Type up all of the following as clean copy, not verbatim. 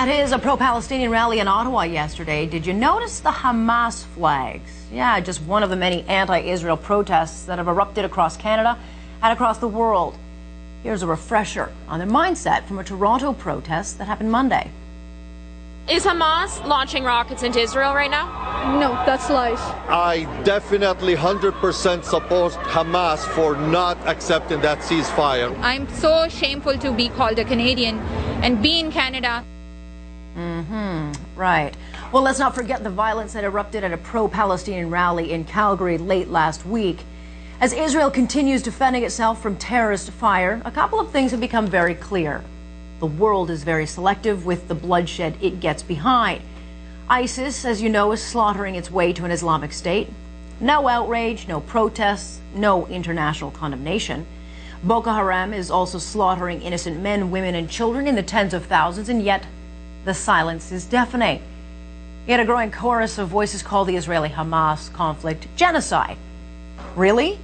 That is a pro-Palestinian rally in Ottawa yesterday. Did you notice the Hamas flags? Yeah, just one of the many anti-Israel protests that have erupted across Canada and across the world. Here's a refresher on their mindset from a Toronto protest that happened Monday. Is Hamas launching rockets into Israel right now? No, that's lies. I definitely 100% support Hamas for not accepting that ceasefire. I'm so shameful to be called a Canadian and be in Canada. Right. Well, let's not forget the violence that erupted at a pro-Palestinian rally in Calgary late last week. As Israel continues defending itself from terrorist fire, a couple of things have become very clear. The world is very selective with the bloodshed it gets behind. ISIS, as you know, is slaughtering its way to an Islamic State. No outrage, no protests, no international condemnation. Boko Haram is also slaughtering innocent men, women, and children in the tens of thousands, and yet the silence is deafening. Yet a growing chorus of voices call the Israeli-Hamas conflict genocide. Really?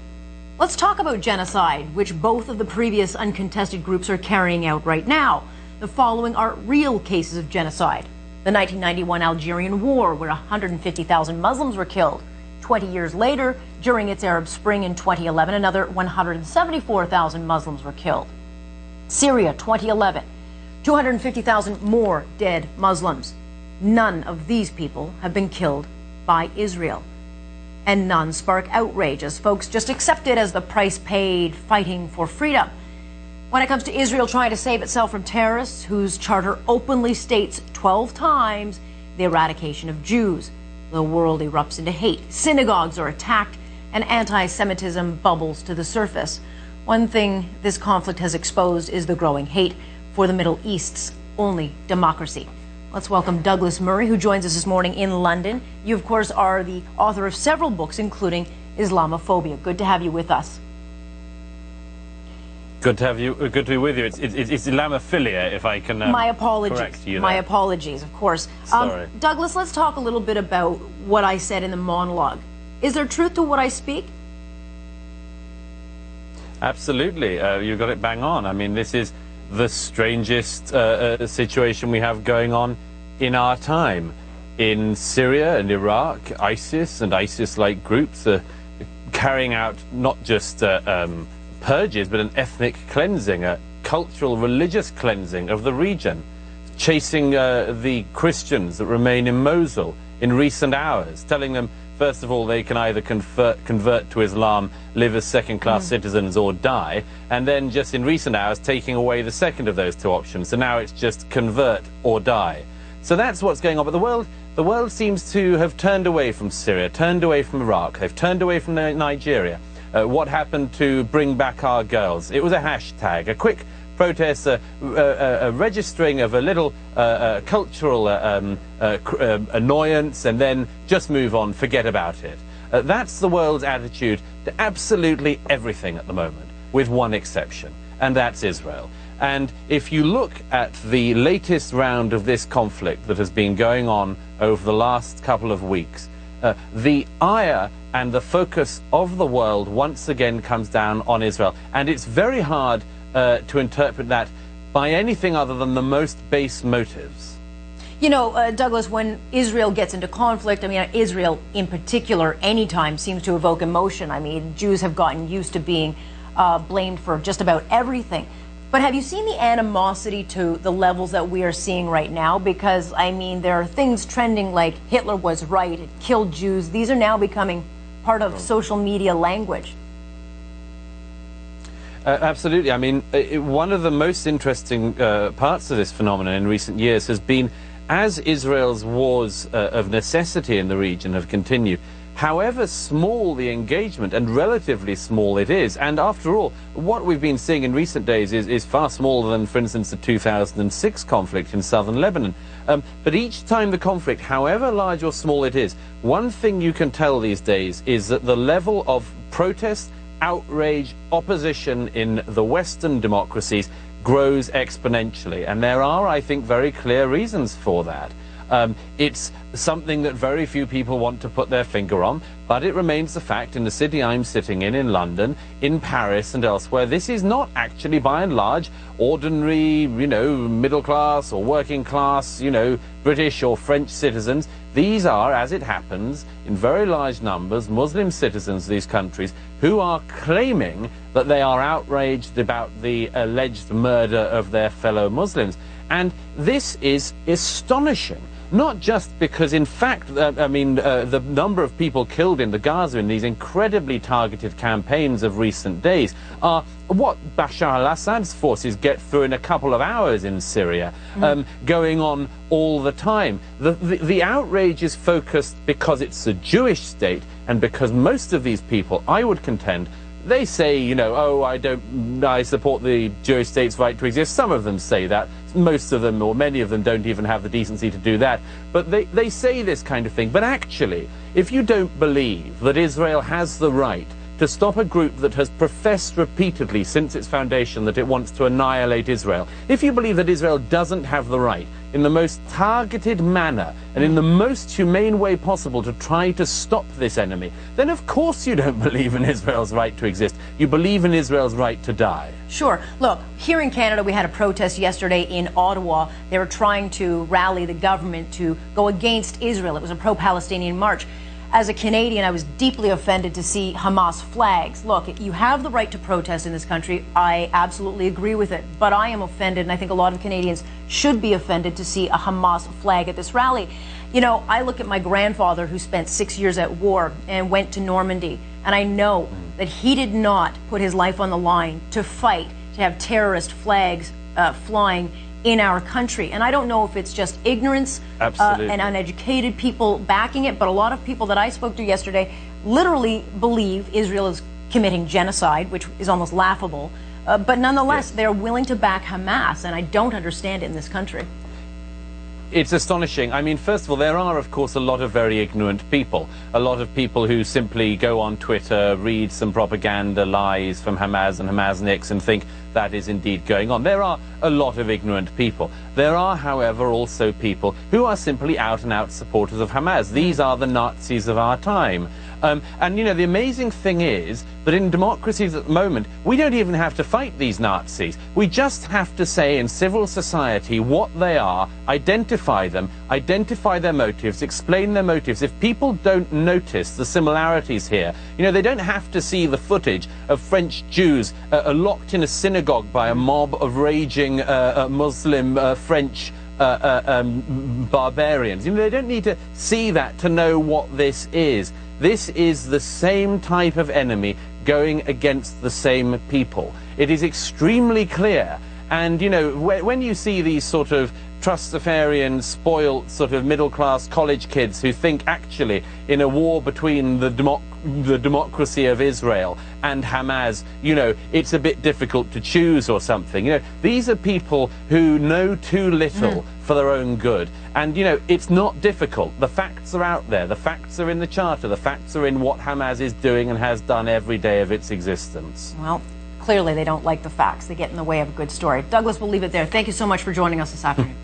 Let's talk about genocide, which both of the previous uncontested groups are carrying out right now. The following are real cases of genocide. The 1991 Algerian War, where 150,000 Muslims were killed. 20 years later, during its Arab Spring in 2011, another 174,000 Muslims were killed. Syria, 2011, 250,000 more dead Muslims. None of these people have been killed by Israel. And none spark outrage, as folks just accept it as the price paid fighting for freedom. When it comes to Israel trying to save itself from terrorists, whose charter openly states 12 times the eradication of Jews, the world erupts into hate. Synagogues are attacked, and anti-Semitism bubbles to the surface. One thing this conflict has exposed is the growing hate for the Middle East's only democracy. Let's welcome Douglas Murray, who joins us this morning in London. You, of course, are the author of several books, including Islamophobia. Good to have you with us. Good to have you. Good to be with you. It's Islamophilia, if I can. My apologies. Correct you there. My apologies, of course. Sorry. Douglas, let's talk a little bit about what I said in the monologue. Is there truth to what I speak? Absolutely. You got it bang on. I mean, this is the strangest situation we have going on in our time. In Syria and Iraq, ISIS and ISIS-like groups are carrying out not just purges, but an ethnic cleansing, a cultural, religious cleansing of the region, chasing the Christians that remain in Mosul in recent hours, telling them, first of all, they can either convert to Islam, live as second-class citizens, or die, and then just in recent hours taking away the second of those two options. So now it's just convert or die. So that's what's going on. But the world seems to have turned away from Syria, turned away from Iraq, they've turned away from Nigeria. What happened to bring back our girls? It was a hashtag, a quick protest, a registering of a little cultural annoyance, and then just move on, forget about it. That's the world's attitude to absolutely everything at the moment, with one exception, and that's Israel. And if you look at the latest round of this conflict that has been going on over the last couple of weeks, the ire and the focus of the world once again comes down on Israel. And it's very hard to interpret that by anything other than the most base motives. You know, Douglas, when Israel gets into conflict, I mean, Israel in particular, anytime seems to evoke emotion. I mean, Jews have gotten used to being blamed for just about everything. But have you seen the animosity to the levels that we are seeing right now? Because, I mean, there are things trending like Hitler was right, it killed Jews. These are now becoming part of social media language. Absolutely. I mean, one of the most interesting parts of this phenomenon in recent years has been, as Israel's wars of necessity in the region have continued, however small the engagement, and relatively small it is, and after all, what we've been seeing in recent days is far smaller than, for instance, the 2006 conflict in southern Lebanon. But each time the conflict, however large or small it is, one thing you can tell these days is that the level of protest, outrage, opposition in the Western democracies grows exponentially. And there are, I think, very clear reasons for that. It's something that very few people want to put their finger on, but it remains the fact in the city I'm sitting in London, in Paris and elsewhere, this is not actually by and large ordinary, you know, middle class or working class, you know, British or French citizens. These are, as it happens, in very large numbers, Muslim citizens of these countries who are claiming that they are outraged about the alleged murder of their fellow Muslims. And this is astonishing. Not just because, in fact, the number of people killed in the Gaza in these incredibly targeted campaigns of recent days are what Bashar al-Assad's forces get through in a couple of hours in Syria, going on all the time. The outrage is focused because it's a Jewish state and because most of these people, I would contend, they say, you know, oh, I support the Jewish state's right to exist. Some of them say that. Most of them, or many of them, don't even have the decency to do that. But they say this kind of thing. But actually, if you don't believe that Israel has the right to stop a group that has professed repeatedly since its foundation that it wants to annihilate Israel, if you believe that Israel doesn't have the right, in the most targeted manner and in the most humane way possible, to try to stop this enemy, then of course you don't believe in Israel's right to exist. You believe in Israel's right to die. Sure. Look, here in Canada, we had a protest yesterday in Ottawa. They were trying to rally the government to go against Israel. It was a pro-Palestinian march. As a Canadian, I was deeply offended to see Hamas flags. Look, you have the right to protest in this country. I absolutely agree with it. But I am offended, and I think a lot of Canadians should be offended to see a Hamas flag at this rally. You know, I look at my grandfather who spent 6 years at war and went to Normandy, and I know that he did not put his life on the line to fight, to have terrorist flags flying in our country. And I don't know if it's just ignorance and uneducated people backing it, but a lot of people that I spoke to yesterday literally believe Israel is committing genocide, which is almost laughable. But nonetheless, they're willing to back Hamas, and I don't understand it in this country. It's astonishing. I mean, first of all, there are, of course, a lot of very ignorant people. A lot of people who simply go on Twitter, read some propaganda lies from Hamas and Hamasniks and think that is indeed going on. There are a lot of ignorant people. There are, however, also people who are simply out-and-out supporters of Hamas. These are the Nazis of our time. And, you know, the amazing thing is that in democracies at the moment, we don't even have to fight these Nazis. We just have to say in civil society what they are, identify them, identify their motives, explain their motives. If people don't notice the similarities here, you know, they don't have to see the footage of French Jews locked in a synagogue by a mob of raging Muslim French barbarians. You know, they don't need to see that to know what this is. This is the same type of enemy going against the same people. It is extremely clear. And, you know, when you see these sort of trustafarian, spoiled sort of middle-class college kids who think actually in a war between the democracy of Israel and Hamas, you know, it's a bit difficult to choose or something. You know, these are people who know too little for their own good. And, you know, it's not difficult. The facts are out there. The facts are in the Charter. The facts are in what Hamas is doing and has done every day of its existence. Well, clearly they don't like the facts. They get in the way of a good story. Douglas, we'll leave it there. Thank you so much for joining us this afternoon.